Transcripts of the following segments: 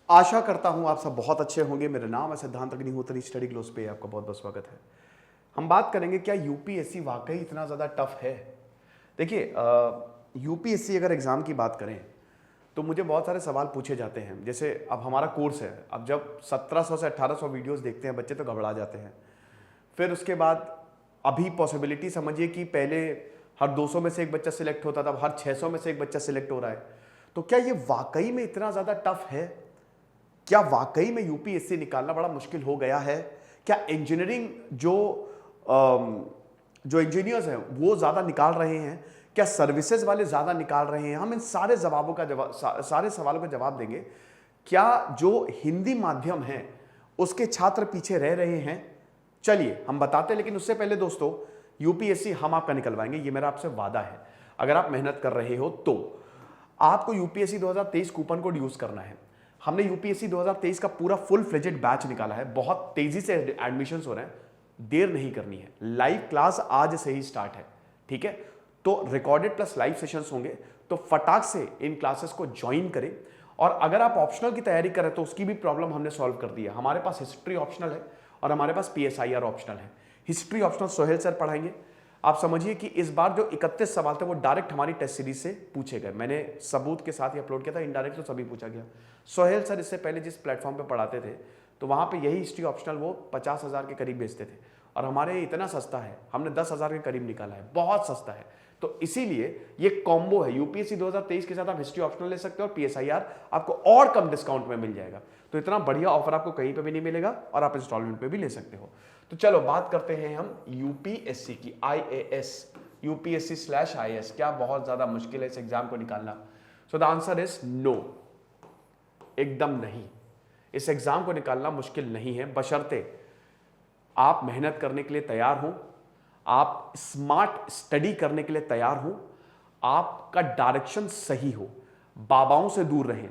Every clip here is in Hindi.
आशा करता हूं आप सब बहुत अच्छे होंगे। मेरा नाम है सिद्धांत अग्निहोत्री, स्टडी ग्लोस पे आपका बहुत बहुत स्वागत है। हम बात करेंगे क्या यूपीएससी वाकई इतना ज़्यादा टफ है। देखिए, यूपीएससी अगर एग्ज़ाम की बात करें तो मुझे बहुत सारे सवाल पूछे जाते हैं। जैसे अब हमारा कोर्स है, अब जब 1700 से 1800 वीडियोस देखते हैं बच्चे तो घबरा जाते हैं। फिर उसके बाद अभी पॉसिबिलिटी समझिए कि पहले हर 200 में से एक बच्चा सिलेक्ट होता था, अब हर 600 में से एक बच्चा सिलेक्ट हो रहा है। तो क्या ये वाकई में इतना ज़्यादा टफ है? क्या वाकई में यूपीएससी निकालना बड़ा मुश्किल हो गया है? क्या इंजीनियरिंग जो इंजीनियर्स हैं वो ज़्यादा निकाल रहे हैं? क्या सर्विसेज वाले ज़्यादा निकाल रहे हैं? हम इन सारे सारे सवालों का जवाब देंगे। क्या जो हिंदी माध्यम है उसके छात्र पीछे रह रहे हैं? चलिए हम बताते हैं, लेकिन उससे पहले दोस्तों, यूपीएससी हम आपका निकलवाएंगे, ये मेरा आपसे वादा है। अगर आप मेहनत कर रहे हो तो आपको यूपीएससी 2023 कूपन कोड यूज करना है। हमने यूपीएससी 2023 का पूरा फुल फ्लेजेड बैच निकाला है, बहुत तेजी से एडमिशंस हो रहे हैं, देर नहीं करनी है। लाइव क्लास आज से ही स्टार्ट है, ठीक है? तो रिकॉर्डेड प्लस लाइव सेशंस होंगे, तो फटाक से इन क्लासेस को ज्वाइन करें। और अगर आप ऑप्शनल की तैयारी करें तो उसकी भी प्रॉब्लम हमने सॉल्व कर दी है। हमारे पास हिस्ट्री ऑप्शनल है और हमारे पास पीएसआईआर ऑप्शनल है। हिस्ट्री ऑप्शनल सोहेल सर पढ़ाएंगे। आप समझिए कि इस बार जो 31 सवाल थे वो डायरेक्ट हमारी टेस्ट सीरीज से पूछे गए। मैंने सबूत के साथ ही अपलोड किया था, इनडायरेक्ट तो सभी पूछा गया। सोहेल सर इससे पहले जिस प्लेटफॉर्म पे पढ़ाते थे तो वहां पे यही हिस्ट्री ऑप्शनल वो 50,000 के करीब बेचते थे, और हमारे इतना सस्ता है, हमने 10,000 के करीब निकाला है, बहुत सस्ता है। तो इसीलिए ये कॉम्बो है। यूपीएससी 2023 के साथ आप हिस्ट्री ऑप्शनल ले सकते हो और पीएसआईआर आपको और कम डिस्काउंट में मिल जाएगा। तो इतना बढ़िया ऑफर आपको कहीं पे भी नहीं मिलेगा और आप इंस्टॉलमेंट पे भी ले सकते हो। तो चलो बात करते हैं हम यूपीएससी की। आईएएस, यूपीएससी स्लैश आईएएस, क्या बहुत ज्यादा मुश्किल है इस एग्जाम को निकालना? So the answer is no, एकदम नहीं। इस एग्जाम को निकालना मुश्किल नहीं है, बशर्ते आप मेहनत करने के लिए तैयार हो, आप स्मार्ट स्टडी करने के लिए तैयार हो, आपका डायरेक्शन सही हो, बाबाओं से दूर रहें।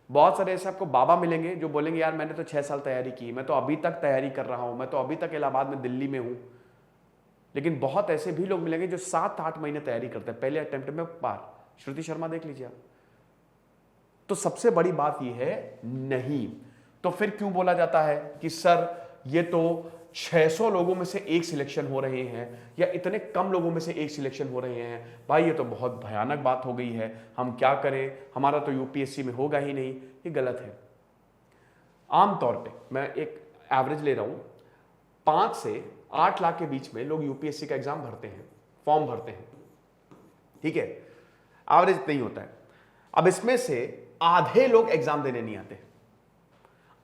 बहुत सारे ऐसे आपको बाबा मिलेंगे जो बोलेंगे यार मैंने तो 6 साल तैयारी की, मैं तो अभी तक तैयारी कर रहा हूं, मैं तो अभी तक इलाहाबाद में, दिल्ली में हूं। लेकिन बहुत ऐसे भी लोग मिलेंगे जो 7-8 महीने तैयारी करते हैं, पहले अटेम्प्ट में पार। श्रुति शर्मा देख लीजिए आप। तो सबसे बड़ी बात यह है नहीं। तो फिर क्यों बोला जाता है कि सर ये तो 600 लोगों में से एक सिलेक्शन हो रहे हैं, या इतने कम लोगों में से एक सिलेक्शन हो रहे हैं? भाई ये तो बहुत भयानक बात हो गई है, हम क्या करें, हमारा तो यूपीएससी में होगा ही नहीं। ये गलत है। आमतौर पे मैं एक एवरेज ले रहा हूं, 5 से 8 लाख के बीच में लोग यूपीएससी का एग्जाम भरते हैं, फॉर्म भरते हैं, ठीक है? एवरेज नहीं होता है। अब इसमें से आधे लोग एग्जाम देने नहीं आते,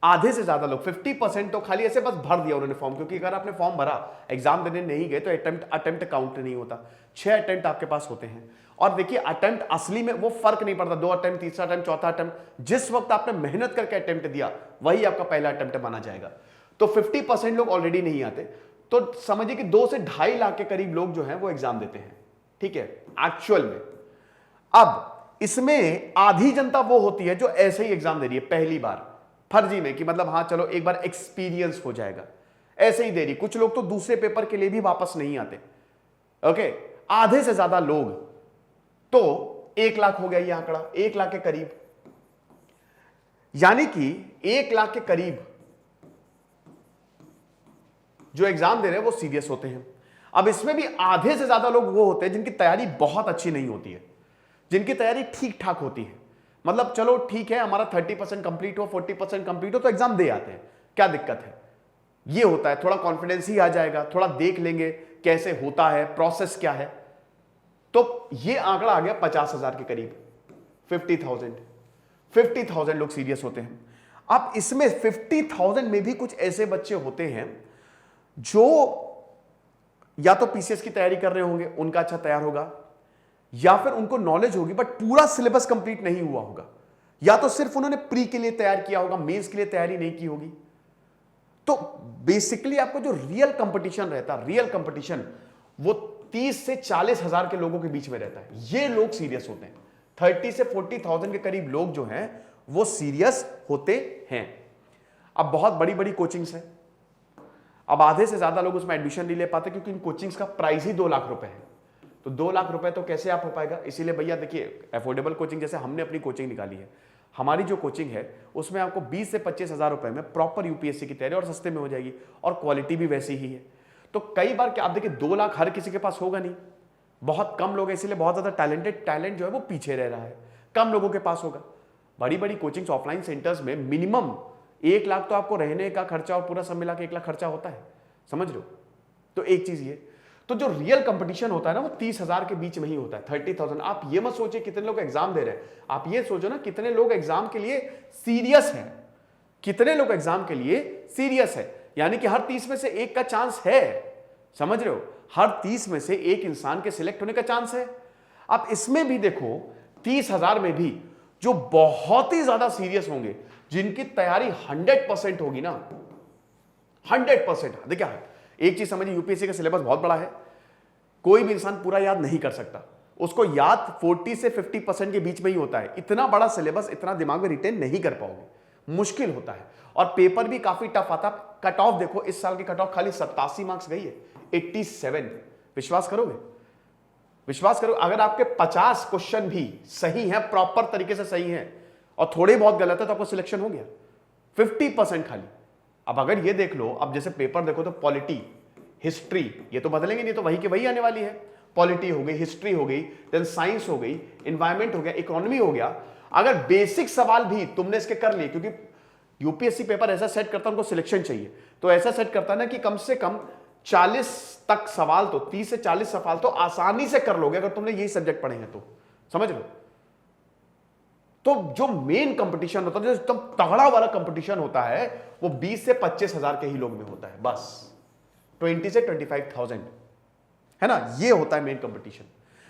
आधे से ज्यादा लोग 50% तो खाली ऐसे बस भर दिया उन्होंने फॉर्म, क्योंकि अगर आपने फॉर्म भरा, एग्जाम देने नहीं गए तो अटेम्प्ट काउंट नहीं होता। 6 अटेम्प्ट आपके पास होते हैं। और देखिए अटेम्प्ट असली में वो फर्क नहीं पड़ता, 2 अटेम्प्ट, तीसरा अटेम्प्ट, चौथा अटेम्प्ट, जिस वक्त आपने मेहनत करके अटेम्प्ट दिया वही आपका पहला अटेम्प्ट माना जाएगा। तो 50% लोग ऑलरेडी नहीं आते। तो समझिए कि 2 से 2.5 लाख के करीब लोग जो है वो एग्जाम देते हैं, ठीक है, एक्चुअल में। अब इसमें आधी जनता वो होती है जो ऐसे ही एग्जाम दे रही है पहली बार, फर्जी में, कि मतलब हाँ चलो एक बार एक्सपीरियंस हो जाएगा, ऐसे ही दे रही। कुछ लोग तो दूसरे पेपर के लिए भी वापस नहीं आते। ओके, आधे से ज्यादा लोग, तो 1 लाख हो गया ये आंकड़ा, 1 लाख के करीब, यानी कि 1 लाख के करीब जो एग्जाम दे रहे हैं वो सीरियस होते हैं। अब इसमें भी आधे से ज्यादा लोग वो होते हैं जिनकी तैयारी बहुत अच्छी नहीं होती है, जिनकी तैयारी ठीक ठाक होती है। मतलब चलो ठीक है, हमारा 30% कंप्लीट हो, 40% कंप्लीट हो तो एग्जाम दे आते हैं, क्या दिक्कत है? ये होता है, थोड़ा कॉन्फिडेंस ही आ जाएगा, थोड़ा देख लेंगे कैसे होता है, प्रोसेस क्या है। तो ये आंकड़ा आ गया 50,000 के करीब, 50,000 लोग सीरियस होते हैं। अब इसमें 50,000 में भी कुछ ऐसे बच्चे होते हैं जो या तो पीसीएस की तैयारी कर रहे होंगे, उनका अच्छा तैयार होगा, या फिर उनको नॉलेज होगी बट पूरा सिलेबस कंप्लीट नहीं हुआ होगा, या तो सिर्फ उन्होंने प्री के लिए तैयार किया होगा, मेंस के लिए तैयारी नहीं की होगी। तो बेसिकली आपको जो रियल कंपटीशन रहता है, रियल कंपटीशन वो 30 से 40,000 के लोगों के बीच में रहता है। ये लोग सीरियस होते हैं। 30 से 40,000 के करीब लोग जो हैं वो सीरियस होते हैं। अब बहुत बड़ी बड़ी कोचिंग्स हैं, अब आधे से ज्यादा लोग उसमें एडमिशन नहीं ले पाते क्योंकि इन कोचिंग्स का प्राइस ही 2 लाख रुपए है। तो 2 लाख रुपए तो कैसे आप हो पाएगा? इसीलिए भैया देखिए, अफोर्डेबल कोचिंग, जैसे हमने अपनी कोचिंग निकाली है, हमारी जो कोचिंग है उसमें आपको 20 से 25 हज़ार रुपए में प्रॉपर यूपीएससी की तैयारी और सस्ते में हो जाएगी, और क्वालिटी भी वैसी ही है। तो कई बार क्या आप देखिए 2 लाख हर किसी के पास होगा नहीं, बहुत कम लोग हैं, इसीलिए बहुत ज्यादा टैलेंट जो है वो पीछे रह रहा है, कम लोगों के पास होगा। बड़ी बड़ी कोचिंग्स ऑफलाइन सेंटर्स में मिनिमम 1 लाख तो आपको रहने का खर्चा और पूरा सब मिला के 1 लाख खर्चा होता है, समझ लो। तो एक चीज ये, तो जो रियल कंपटीशन होता है ना वो 30,000 के बीच में ही होता है, 30,000। आप ये मत सोचिए कितने लोग एग्जाम दे रहे हैं, आप ये सोचो ना कितने लोग एग्जाम के लिए सीरियस हैं, कितने लोग एग्जाम के लिए सीरियस है। यानी कि हर 30 में से एक का चांस है, समझ रहे हो, हर 30 में से एक इंसान के सिलेक्ट होने का चांस है। अब इसमें भी देखो 30,000 में भी जो बहुत ही ज्यादा सीरियस होंगे, जिनकी तैयारी 100% होगी ना, 100%। देखिए एक चीज समझिए, यूपीएससी का सिलेबस बहुत बड़ा है, कोई भी इंसान पूरा याद नहीं कर सकता, उसको याद 40 से 50% के बीच में ही होता है। इतना बड़ा सिलेबस इतना दिमाग में रिटेन नहीं कर पाओगे, मुश्किल होता है, और पेपर भी काफी टफ आता। कट ऑफ देखो, इस साल की कट ऑफ खाली 87 मार्क्स गई है, 87। विश्वास करोगे, विश्वास करो, अगर आपके 50 क्वेश्चन भी सही हैं, प्रॉपर तरीके से सही हैं, और थोड़े बहुत गलत है तो आपको सिलेक्शन हो गया, 50% खाली। अब अगर ये देख लो, अब जैसे पेपर देखो तो पॉलिटी, हिस्ट्री, ये तो बदलेंगे नहीं, तो वही की वही आने वाली है। पॉलिटी हो गई, हिस्ट्री हो गई, देन साइंस हो गई, एनवायरमेंट हो गया, इकोनॉमी हो गया। अगर बेसिक सवाल भी तुमने इसके कर लिए, क्योंकि यूपीएससी पेपर ऐसा सेट करता है, उनको सिलेक्शन चाहिए, तो ऐसा सेट करता है ना कि कम से कम 40 तक सवाल, तो 30 से 40 सवाल तो आसानी से कर लोगे अगर तुमने यही सब्जेक्ट पढ़े हैं तो, समझ लो। तो जो मेन कंपटीशन होता है, जो एकदम तगड़ा वाला कंपटीशन होता है, वो 20 से 25,000 के ही लोग में होता है, बस 20 से 25,000, है ना, ये होता है मेन कंपटीशन।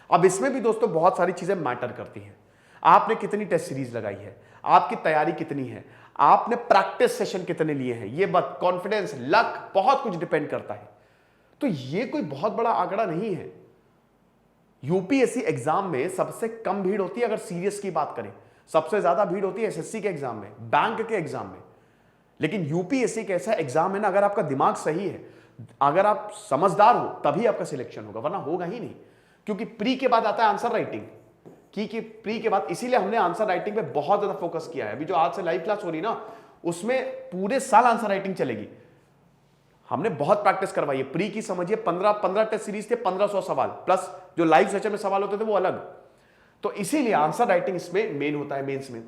अब इसमें भी दोस्तों बहुत सारी चीजें मैटर करती हैं। आपने कितनी टेस्ट सीरीज लगाई है, आपकी तैयारी कितनी है, आपने प्रैक्टिस सेशन कितने लिए हैं, ये बात, कॉन्फिडेंस, लक, बहुत कुछ डिपेंड करता है। तो ये कोई बहुत बड़ा आंकड़ा नहीं है। यूपीएससी एग्जाम में सबसे कम भीड़ होती है, अगर सीरियस की बात करें, सबसे ज्यादा भीड़ होती है एसएससी के एग्जाम में, बैंक के एग्जाम में। लेकिन यूपीएससी एक ऐसा एग्जाम है ना, अगर आपका दिमाग सही है, अगर आप समझदार हो, तभी आपका सिलेक्शन होगा, वरना होगा ही नहीं। क्योंकि प्री के बाद आता है आंसर राइटिंग, कि प्री के बाद, इसीलिए हमने आंसर राइटिंग पे बहुत ज्यादा फोकस किया है। अभी जो आज से लाइव क्लास हो रही ना, उसमें पूरे साल आंसर राइटिंग चलेगी। हमने बहुत प्रैक्टिस करवाई है। प्री की समझिए 15 टेस्ट सीरीज थे, 1500 सवाल, प्लस जो लाइव सेशन में सवाल होते थे वो अलग। तो इसीलिए आंसर राइटिंग इसमें मेन होता है, मेंस में,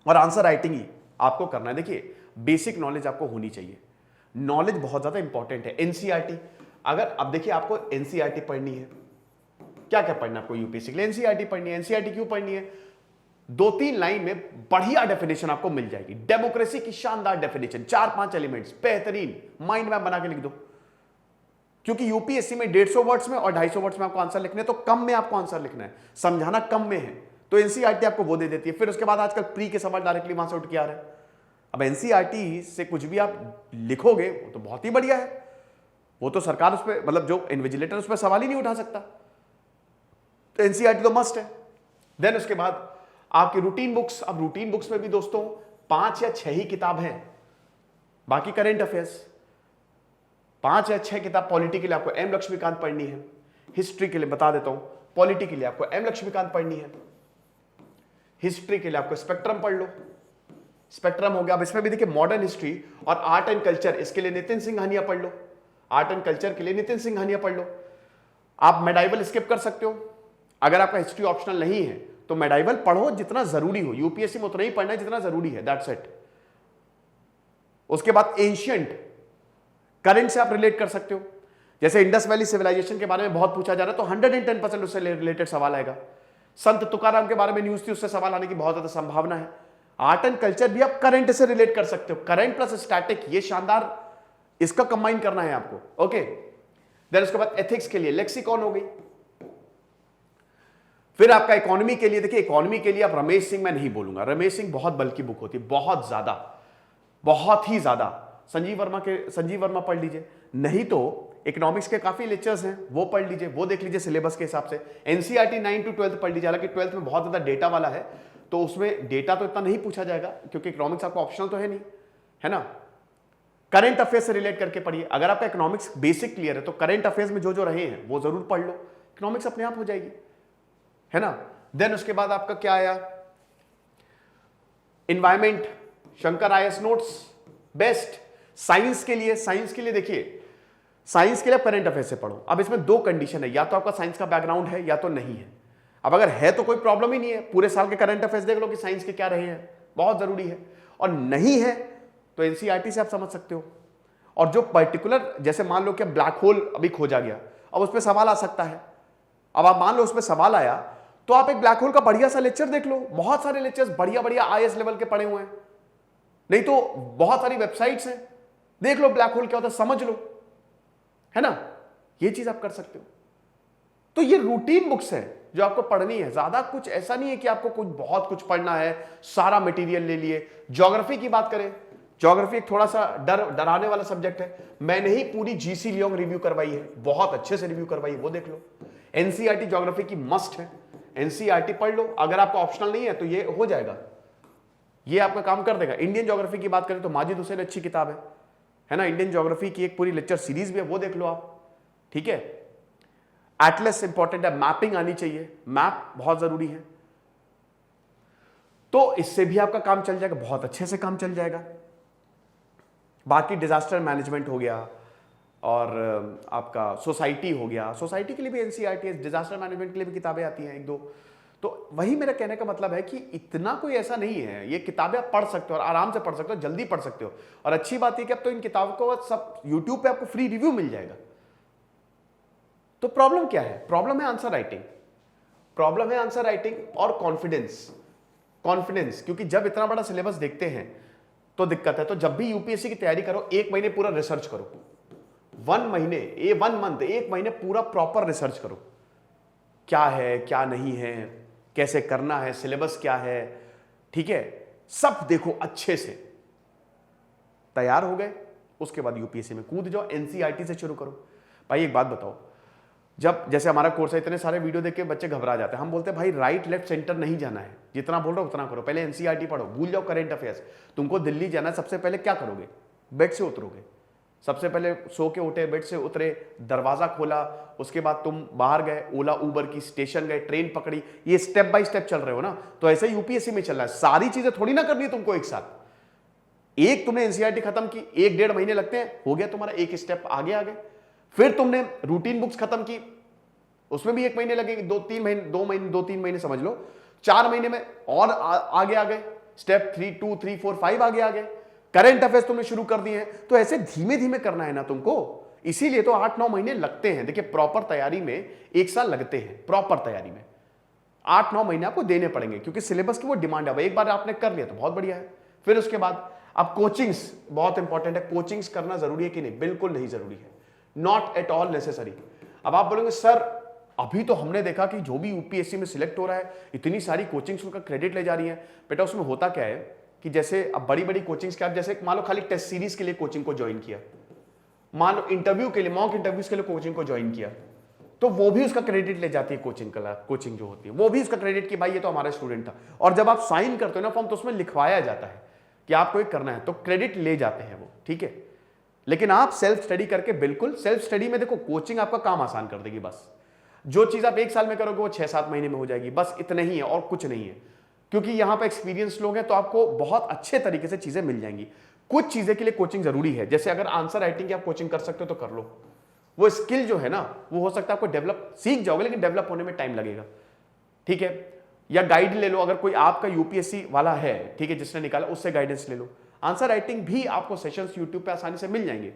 और आंसर राइटिंग ही आपको करना है। देखिए बेसिक नॉलेज आपको होनी चाहिए, नॉलेज बहुत ज्यादा इंपॉर्टेंट है। एनसीईआरटी, अगर अब देखिए आपको एनसीईआरटी पढ़नी है, क्या क्या पढ़ना है आपको यूपीएससी के लिए, एनसीईआरटी पढ़नी है। एनसीईआरटी क्यों पढ़नी है? 2-3 लाइन में बढ़िया डेफिनेशन आपको मिल जाएगी, डेमोक्रेसी की शानदार डेफिनेशन, 4-5 एलिमेंट्स, बेहतरीन माइंड मैप बना के लिख दो। क्योंकि यूपीएससी में 150 वर्ड्स में और 250 वर्ड्स में आपको आंसर लिखने हैं, तो कम में आपको आंसर लिखना है, समझाना कम में है, तो एनसीईआरटी आपको वो दे देती है। फिर उसके बाद आजकल प्री के सवाल डायरेक्टली वहां से उठ के आ रहे हैं। अब एनसीईआरटी से कुछ भी आप लिखोगे वो तो बहुत ही बढ़िया है, वो तो सरकार उस पर, मतलब जो इन्विजिलेटर उस पर सवाल ही नहीं उठा सकता, तो एनसीईआरटी तो मस्ट है। देन उसके बाद आपकी रूटीन बुक्स, अब रूटीन बुक्स में भी दोस्तों 5 या 6 ही किताब हैं, बाकी करेंट अफेयर्स, 5 या 6 किताब। पॉलिटी के लिए आपको एम लक्ष्मीकांत पढ़नी है, हिस्ट्री के लिए बता देता हूं, पॉलिटी के लिए आपको एम लक्ष्मीकांत पढ़नी है, हिस्ट्री के लिए आपको स्पेक्ट्रम पढ़ लो, स्पेक्ट्रम हो गया। अब इसमें भी देखिए मॉडर्न हिस्ट्री और आर्ट एंड कल्चर, इसके लिए नितिन सिंघानिया पढ़ लो, आर्ट एंड कल्चर के लिए नितिन सिंघानिया पढ़ लो। आप मेडाइवल स्किप कर सकते हो, अगर आपका हिस्ट्री ऑप्शनल नहीं है तो मेडाइवल पढ़ो जितना जरूरी हो, यूपीएससी में उतना ही पढ़ना है जितना जरूरी है, दैट्स इट। उसके बाद एंशिएंट, करंट से आप रिलेट कर सकते हो, जैसे इंडस वैली सिविलाइजेशन के बारे में बहुत पूछा जा रहा है, तो 110% उससे रिलेटेड सवाल आएगा। संत तुकाराम के बारे में न्यूज थी, उससे सवाल आने की बहुत ज्यादा संभावना है। आर्ट एंड कल्चर भी आप करंट से रिलेट कर सकते हो, करंट प्लस स्टैटिक, ये शानदार, इसका कंबाइन करना है आपको, ओके। देन उसके बाद एथिक्स के लिए लेक्सिकॉन हो गई। फिर आपका इकोनॉमी के लिए, देखिए इकोनॉमी के लिए आप रमेश सिंह, मैं नहीं बोलूंगा, रमेश सिंह बहुत बल्कि बुक होती है, बहुत ज्यादा, बहुत ही ज्यादा। संजीव वर्मा पढ़ लीजिए, नहीं तो इकोनॉमिक्स के काफी लेक्चर्स हैं, वो पढ़ लीजिए, वो देख लीजिए सिलेबस के हिसाब से। एनसीईआरटी 9 to 12 पढ़ लीजिए, हालांकि 12th में बहुत ज्यादा डेटा वाला है, तो उसमें डेटा तो इतना नहीं पूछा जाएगा, क्योंकि इकोनॉमिक्स आपका ऑप्शनल तो है नहीं, है ना। करंट अफेयर्स से रिलेट करके पढ़िए, अगर आपका इकोनॉमिक्स बेसिक क्लियर है तो करंट अफेयर्स में जो जो रहे हैं वो जरूर पढ़ लो, इकोनॉमिक्स अपने आप हो जाएगी, है ना। देन उसके बाद आपका क्या आया, environment, Shankar IAS notes best. Science के लिए देखिए, साइंस के लिए करंट अफेयर्स से पढ़ो। अब इसमें दो कंडीशन है, या तो आपका साइंस का बैकग्राउंड है या तो नहीं है। अब अगर है तो कोई प्रॉब्लम ही नहीं है, पूरे साल के करंट अफेयर्स देख लो कि साइंस के क्या रहे हैं, बहुत जरूरी है। और नहीं है तो एनसीईआरटी से आप समझ सकते हो। और जो पर्टिकुलर, जैसे मान लो कि ब्लैक होल अभी खोजा गया, अब उस पर सवाल आ सकता है। अब आप मान लो उस पर सवाल आया तो आप एक ब्लैक होल का बढ़िया सा लेक्चर देख लो, बहुत सारे लेक्चर्स बढ़िया बढ़िया आईएएस लेवल के पड़े हुए हैं, नहीं तो बहुत सारी वेबसाइट्स हैं, देख लो ब्लैक होल क्या होता है, समझ लो, है ना। ये चीज आप कर सकते हो। तो ये रूटीन बुक्स है जो आपको पढ़नी है, ज्यादा कुछ ऐसा नहीं है कि आपको कुछ बहुत कुछ पढ़ना है, सारा मटेरियल ले लिए। ज्योग्राफी की बात करें, ज्योग्राफी एक थोड़ा सा डराने वाला सब्जेक्ट है। मैंने ही पूरी जीसी लियोंग रिव्यू करवाई है, बहुत अच्छे से रिव्यू करवाई है, वो देख लो। एनसीईआरटी ज्योग्राफी की मस्ट है, एनसीईआरटी पढ़ लो। अगर आपको ऑप्शनल नहीं है तो ये हो जाएगा, ये आपका काम कर देगा। इंडियन ज्योग्राफी की बात करें तो माजिद हुसैन अच्छी किताब है ना, इंडियन ज्योग्राफी की एक पूरी लेक्चर सीरीज भी है, वो देख लो आप, ठीक है। एटलस इंपॉर्टेंट है, मैपिंग आनी चाहिए, मैप बहुत जरूरी है। तो इससे भी आपका काम चल जाएगा, बहुत अच्छे से काम चल जाएगा। बाकी डिजास्टर मैनेजमेंट हो गया और आपका सोसाइटी हो गया, सोसाइटी के लिए भी एनसीईआरटी है, डिजास्टर मैनेजमेंट के लिए भी किताबें आती हैं एक दो। तो वही मेरा कहने का मतलब है कि इतना कोई ऐसा नहीं है, ये किताबें आप पढ़ सकते हो और आराम से पढ़ सकते हो, जल्दी पढ़ सकते हो। और अच्छी बात है कि अब तो इन किताबों को सब यूट्यूब पे आपको फ्री रिव्यू मिल जाएगा। तो प्रॉब्लम क्या है? प्रॉब्लम है आंसर राइटिंग, प्रॉब्लम है आंसर राइटिंग और कॉन्फिडेंस, क्योंकि जब इतना बड़ा सिलेबस देखते हैं तो दिक्कत है। तो जब भी यूपीएससी की तैयारी करो, एक महीने पूरा रिसर्च करो, 1 मंथ, एक महीने पूरा प्रॉपर रिसर्च करो, क्या है क्या नहीं है, कैसे करना है, सिलेबस क्या है, ठीक है, सब देखो अच्छे से। तैयार हो गए, उसके बाद यूपीएससी में कूद जाओ, एनसीईआरटी से शुरू करो। भाई एक बात बताओ, जब जैसे हमारा कोर्स है, इतने सारे वीडियो देख के बच्चे घबरा जाते हैं, हम बोलते हैं भाई राइट लेफ्ट सेंटर नहीं जाना है, जितना बोल रहे हो उतना करो, पहले एनसीईआरटी पढ़ो, भूल जाओ करंट अफेयर्स। तुमको दिल्ली जाना है, सबसे पहले क्या करोगे? बेड से उतरोगे, सबसे पहले सो के उठे, बेड से उतरे, दरवाजा खोला, उसके बाद तुम बाहर गए, ओला उबर की, स्टेशन गए, ट्रेन पकड़ी, ये स्टेप बाय स्टेप चल रहे हो ना। तो ऐसे यूपीएससी में चल रहा है, सारी चीजें थोड़ी ना करनी है तुमको एक साथ। एक तुमने एनसीईआरटी खत्म की, 1-1.5 महीने लगते हैं, हो गया तुम्हारा एक स्टेप आगे आ गए। फिर तुमने रूटीन बुक्स खत्म की, उसमें भी 1 महीने लगेंगे, 2-3 महीने समझ लो, 4 महीने में और आगे आ गए, स्टेप 3, 2, 3, 4, 5 आगे आ गए। करंट अफेयर्स तुमने शुरू कर दिए हैं, तो ऐसे धीमे धीमे करना है ना तुमको, इसीलिए तो 8-9 महीने लगते हैं। देखिए प्रॉपर तैयारी में 1 साल लगते हैं, प्रॉपर तैयारी में 8-9 महीने आपको देने पड़ेंगे, क्योंकि सिलेबस की वो डिमांड है। एक बार आपने कर लिया तो बहुत बढ़िया है। फिर उसके बाद अब कोचिंग्स बहुत इंपॉर्टेंट है। कोचिंग्स करना जरूरी है कि नहीं? बिल्कुल नहीं जरूरी है, नॉट एट ऑल नेसेसरी। अब आप बोलोगे सर अभी तो हमने देखा कि जो भी यूपीएससी में सिलेक्ट हो रहा है, इतनी सारी कोचिंग्स उनका क्रेडिट ले जा रही है। बेटा उसमें होता क्या है कि जैसे अब बड़ी बड़ी कोचिंग्स के आप जैसे मान लो खाली टेस्ट सीरीज के लिए कोचिंग को ज्वाइन किया, मान लो इंटरव्यू के लिए, मॉक इंटरव्यूज के लिए कोचिंग को ज्वाइन किया, तो वो भी उसका क्रेडिट ले जाती है कोचिंग जो होती है, वो भी उसका क्रेडिट कि भाई ये तो हमारा स्टूडेंट था। और जब आप साइन करते हो ना फॉर्म, तो उसमें लिखवाया जाता है कि आपको एक करना है, तो क्रेडिट ले जाते हैं वो, ठीक है। लेकिन आप सेल्फ स्टडी करके, बिल्कुल सेल्फ स्टडी में देखो कोचिंग आपका काम आसान कर देगी। बस जो चीज आप 1 साल में करोगे वो 6-7 महीने में हो जाएगी, बस इतना ही है और कुछ नहीं है। क्योंकि यहां पे एक्सपीरियंस लोग हैं तो आपको बहुत अच्छे तरीके से चीजें मिल जाएंगी। कुछ चीजें के लिए कोचिंग जरूरी है, जैसे अगर आंसर राइटिंग की आप कोचिंग कर सकते हो तो कर लो। वो स्किल जो है ना वो हो सकता है आपको डेवलप, सीख जाओगे लेकिन डेवलप होने में टाइम लगेगा, ठीक है। या गाइड ले लो, अगर कोई आपका यूपीएससी वाला है, ठीक है, जिसने निकाला, उससे गाइडेंस ले लो। आंसर राइटिंग भी आपको सेशंस यूट्यूब पे आसानी से मिल जाएंगे।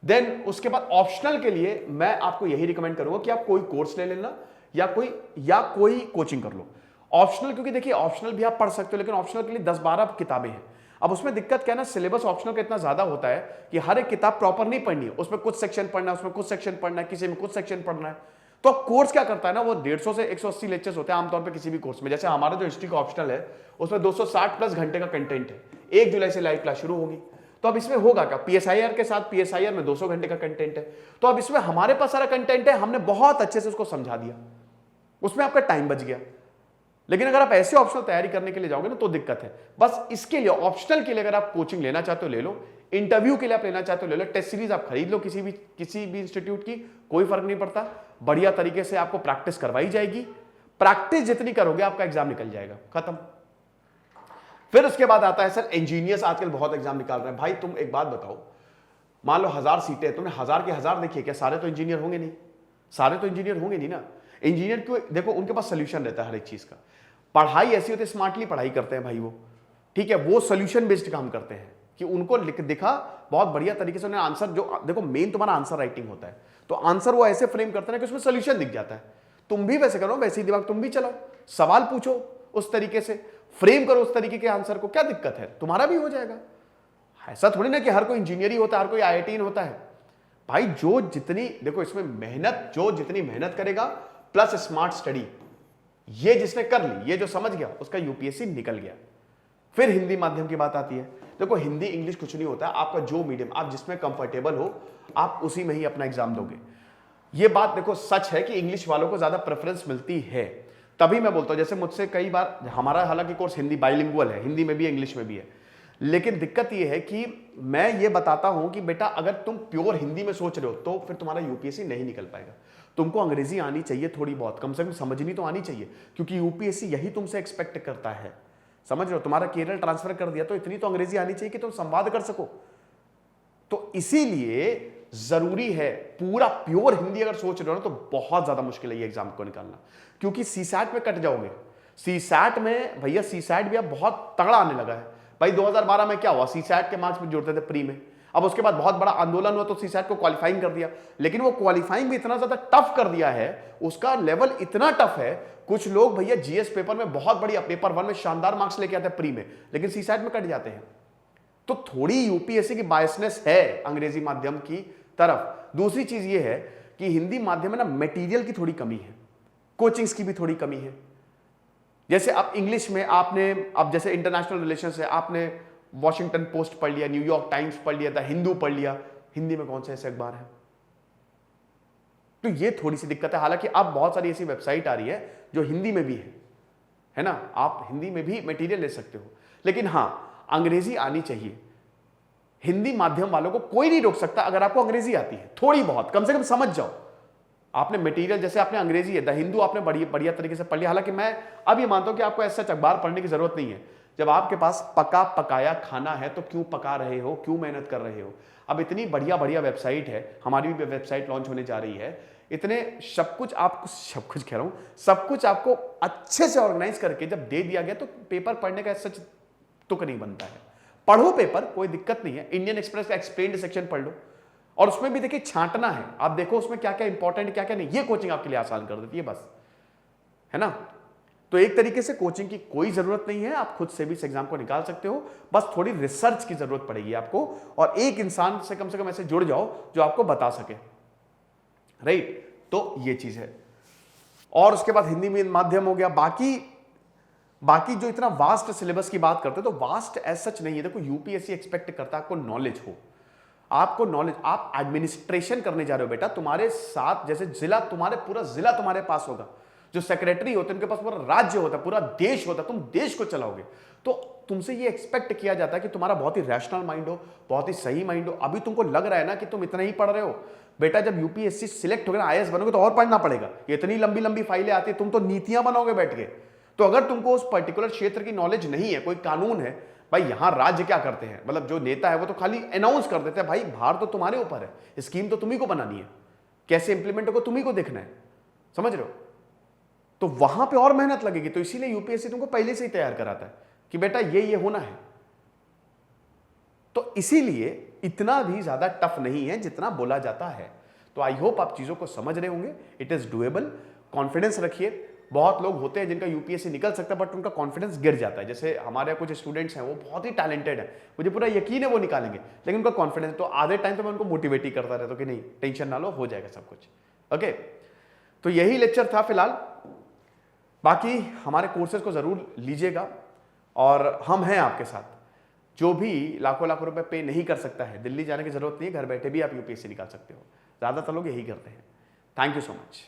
देन उसके बाद ऑप्शनल के लिए मैं आपको यही रिकमेंड करूंगा कि आप कोई कोर्स ले लेना या कोई कोचिंग कर लो। ऑप्शनल, क्योंकि देखिए ऑप्शनल भी आप पढ़ सकते हो, लेकिन ऑप्शनल के लिए 10-12 किताबें हैं। अब उसमें दिक्कत क्या है ना, सिलेबस ऑप्शनल का इतना ज्यादा होता है कि हर एक किताब प्रॉपर नहीं पढ़नी है, उसमें कुछ सेक्शन पढ़ना है, उसमें कुछ सेक्शन पढ़ना है, किसी में कुछ सेक्शन पढ़ना है। तो कोर्स क्या करता है ना, वो 150 से 180 लेक्चर्स होते हैं आमतौर पे किसी भी कोर्स में। जैसे हमारा जो हिस्ट्री का ऑप्शनल है उसमें 260+ घंटे का कंटेंट है। 1 जुलाई से लाइव क्लास शुरू होगी, तो अब इसमें होगा क्या, पीएसआईआर के साथ पीएसआईआर में 200 घंटे का कंटेंट है। तो अब इसमें हमारे पास सारा कंटेंट है, हमने बहुत अच्छे से उसको समझा दिया, उसमें आपका टाइम बच गया। लेकिन अगर आप ऐसे ऑप्शनल तैयारी करने के लिए जाओगे ना तो दिक्कत है। बस इसके लिए ऑप्शनल के लिए अगर आप कोचिंग लेना चाहते हो ले लो, इंटरव्यू के लिए आप लेना चाहते हो ले लो, टेस्ट सीरीज आप खरीद लो किसी भी इंस्टीट्यूट की, कोई फर्क नहीं पड़ता। बढ़िया तरीके से आपको प्रैक्टिस करवाई जाएगी, प्रैक्टिस जितनी करोगे आपका एग्जाम निकल जाएगा, खत्म। फिर उसके बाद आता है सर इंजीनियर्स आजकल बहुत एग्जाम निकाल रहे हैं। भाई तुम एक बात बताओ, मान लो 1000 सीटें, तुमने 1000 के 1000 देखिए, क्या सारे तो इंजीनियर होंगे नहीं? सारे तो इंजीनियर होंगे नहीं ना। इंजीनियर क्यों? देखो उनके पास सोल्यूशन रहता है हर एक चीज का। पढ़ाई ऐसी होती है, स्मार्टली पढ़ाई करते हैं भाई वो, ठीक है, वो सोल्यूशन बेस्ड काम करते हैं कि उनको लिख दिखा बहुत बढ़िया तरीके से, उन्हें आंसर, जो देखो मेन तुम्हारा आंसर राइटिंग होता है, तो आंसर वो ऐसे फ्रेम करते हैं कि उसमें सोल्यूशन दिख जाता है। तुम भी वैसे करो, वैसे ही दिमाग तुम भी चलाओ, सवाल पूछो उस तरीके से, फ्रेम करो उस तरीके के आंसर को, क्या दिक्कत है? तुम्हारा भी हो जाएगा। ऐसा थोड़ी ना कि हर कोई इंजीनियर ही होता है, हर कोई IIT होता है। भाई जो जितनी, देखो इसमें मेहनत, जो जितनी मेहनत करेगा प्लस स्मार्ट स्टडी, ये जिसने कर ली, ये जो समझ गया, उसका यूपीएससी निकल गया। फिर हिंदी माध्यम की बात आती है। देखो हिंदी इंग्लिश कुछ नहीं होता है, आपका जो मीडियम, आप जिसमें कंफर्टेबल हो, आप उसी में ही अपना एग्जाम दोगे। ये बात देखो सच है कि इंग्लिश वालों को ज्यादा प्रेफरेंस मिलती है। तभी मैं बोलता हूं, जैसे मुझसे कई बार, हमारा हालांकि कोर्स हिंदी बाइलिंगुअल है, हिंदी में भी है इंग्लिश में भी है, लेकिन दिक्कत यह है कि मैं ये बताता हूं कि बेटा अगर तुम प्योर हिंदी में सोच रहे हो तो फिर तुम्हारा यूपीएससी नहीं निकल पाएगा। तुमको अंग्रेजी आनी चाहिए थोड़ी बहुत, कम से कम समझनी तो आनी चाहिए, क्योंकि यूपीएससी यही तुमसे एक्सपेक्ट करता है। समझ रहे हो? तुम्हारा केरल ट्रांसफर कर दिया तो इतनी तो अंग्रेजी आनी चाहिए कि तुम संवाद कर सको। तो इसीलिए जरूरी है, पूरा प्योर हिंदी अगर सोच रहे हो ना तो बहुत ज्यादा मुश्किल है ये एग्जाम को निकालना, क्योंकि सीसैट में कट जाओगे। सीसैट में भैया, सीसैट भी अब बहुत तगड़ा आने लगा है भाई। 2012 में क्या हुआ, सीसैट के मार्क्स में जुड़ते थे प्री में, अब उसके बाद बहुत बड़ा आंदोलन हुआ तो सीसैट को क्वालिफाइंग कर दिया, लेकिन वो क्वालिफाइंग भी इतना ज्यादा टफ कर दिया है, उसका लेवल इतना टफ है, कुछ लोग भैया जीएस पेपर में बहुत बढ़िया, पेपर 1 में शानदार मार्क्स लेके आते हैं प्री में, लेकिन सीसैट में कट जाते हैं। तो थोड़ी यूपीएससी की बायसनेस है अंग्रेजी माध्यम की तरफ। दूसरी चीज ये है कि हिंदी माध्यम में ना मटेरियल की थोड़ी कमी है, कोचिंग्स की भी थोड़ी कमी है। जैसे अब इंग्लिश में आपने, अब जैसे इंटरनेशनल रिलेशंस है, आपने वॉशिंगटन पोस्ट पढ़ लिया, न्यूयॉर्क टाइम्स पढ़ लिया, द हिंदू पढ़ लिया, हिंदी में कौन से ऐसे अखबार है? तो ये थोड़ी सी दिक्कत है। हालांकि अब बहुत सारी ऐसी वेबसाइट आ रही है जो हिंदी में भी है ना, आप हिंदी में भी मटेरियल ले सकते हो, लेकिन हां अंग्रेजी आनी चाहिए। हिंदी माध्यम वालों को कोई नहीं रोक सकता अगर आपको अंग्रेजी आती है, थोड़ी बहुत, कम से कम समझ जाओ। आपने मटेरियल, जैसे आपने अंग्रेजी है, द हिंदू आपने बढ़िया तरीके से पढ़ लिया। हालांकि मैं अब ये मानता हूं कि आपको ऐसा अखबार पढ़ने की जरूरत नहीं है। जब आपके पास पका पकाया खाना है तो क्यों पका रहे हो, क्यों मेहनत कर रहे हो? अब इतनी बढ़िया वेबसाइट है, हमारी भी वेबसाइट लॉन्च होने जा रही है, इतने सब कुछ आपको, सब कुछ कह रहा हूं, सब कुछ आपको अच्छे से ऑर्गेनाइज करके जब दे दिया गया तो पेपर पढ़ने का सच तुक नहीं बनता है। पढ़ो पेपर, कोई दिक्कत नहीं है। इंडियन एक्सप्रेस का एक्सप्लेन्ड सेक्शन पढ़ लो, और उसमें भी देखिए छांटना है, आप देखो उसमें क्या क्या इंपॉर्टेंट, क्या क्या नहीं। ये कोचिंग आपके लिए आसान कर देती है बस, है ना। तो एक तरीके से कोचिंग की कोई जरूरत नहीं है, आप खुद से भी इस एग्जाम को निकाल सकते हो। बस थोड़ी रिसर्च की जरूरत पड़ेगी आपको, और एक इंसान से कम ऐसे जुड़ जाओ जो आपको बता सके, राइट। तो ये चीज है। और उसके बाद हिंदी में माध्यम हो गया। बाकी जो इतना वास्ट सिलेबस की बात करते हैं, तो वास्ट एज सच नहीं है। देखो यूपीएससी एक्सपेक्ट करता है आपको नॉलेज हो, आपको नॉलेज, आप एडमिनिस्ट्रेशन करने जा रहे हो बेटा, तुम्हारे साथ जैसे जिला, तुम्हारे पूरा जिला तुम्हारे पास होगा, जो सेक्रेटरी होते हैं उनके पास पूरा राज्य होता है, पूरा देश होता है, तुम देश को चलाओगे। तो तुमसे ये एक्सपेक्ट किया जाता है कि तुम्हारा बहुत ही रैशनल माइंड हो, बहुत ही सही माइंड हो। अभी तुमको लग रहा है ना कि तुम इतना ही पढ़ रहे हो, बेटा जब यूपीएससी सिलेक्ट हो गया, आईएएस बनोगे तो और पढ़ना पड़ेगा। इतनी लंबी लंबी फाइलें आती है, तुम तो नीतियां बनाओगे बैठ के। तो अगर तुमको उस पर्टिकुलर क्षेत्र की नॉलेज नहीं है, कोई कानून है, भाई यहां राज्य क्या करते हैं, मतलब जो नेता है वो तो खाली अनाउंस कर देते हैं, भाई भार तो तुम्हारे ऊपर है, स्कीम तो तुम्ही को बनानी है, कैसे इंप्लीमेंट होगा तुम्ही को देखना है, समझ रहे हो। तो वहां पे और मेहनत लगेगी। तो इसीलिए यूपीएससी तुमको पहले से ही तैयार कराता है कि बेटा ये होना है। तो इसीलिए इतना भी ज्यादा टफ नहीं है जितना बोला जाता है। तो आई होप आप चीजों को समझ रहे होंगे। इट इज डुएबल, कॉन्फिडेंस रखिए। बहुत लोग होते हैं जिनका यूपीएससी निकल सकता है बट उनका कॉन्फिडेंस गिर जाता है। जैसे हमारे कुछ स्टूडेंट्स हैं, वो बहुत ही टैलेंटेड है, मुझे पूरा यकीन है वो निकालेंगे, लेकिन उनका कॉन्फिडेंस, तो आधे टाइम तो मैं उनको मोटिवेट ही करता रहता हूं कि नहीं टेंशन ना लो, हो जाएगा सब कुछ। ओके, तो यही लेक्चर था फिलहाल। बाकी हमारे कोर्सेज को जरूर लीजिएगा, और हम हैं आपके साथ। जो भी लाखों लाखों रुपए पे नहीं कर सकता है, दिल्ली जाने की जरूरत नहीं है, घर बैठे भी आप यूपीएससी निकाल सकते हो। ज्यादातर लोग यही करते हैं। Thank you so much.